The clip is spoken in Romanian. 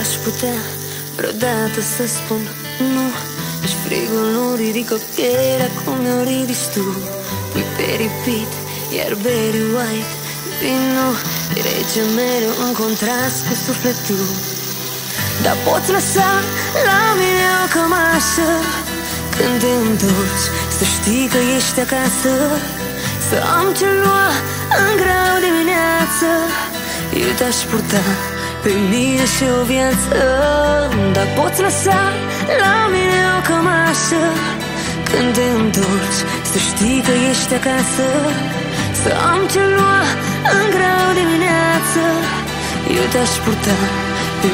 aș putea vreodată să spun nu, nici frigul nu ridică pielea cum ne-o ridici tu. Pui pe repeat, iar Barry White vinul e rece mereu în contrast cu sufletul. Dar poți lăsa la mine o cămașă când te întorci, să știi că ești acasă. Să am ce lua în grau dimineață, eu te-aș purta pe mine și o viață. Dar poți lăsa la mine o cămașă când te întorci, să știi că ești acasă. Să am ce lua în grau dimineață, eu te-aș purta pe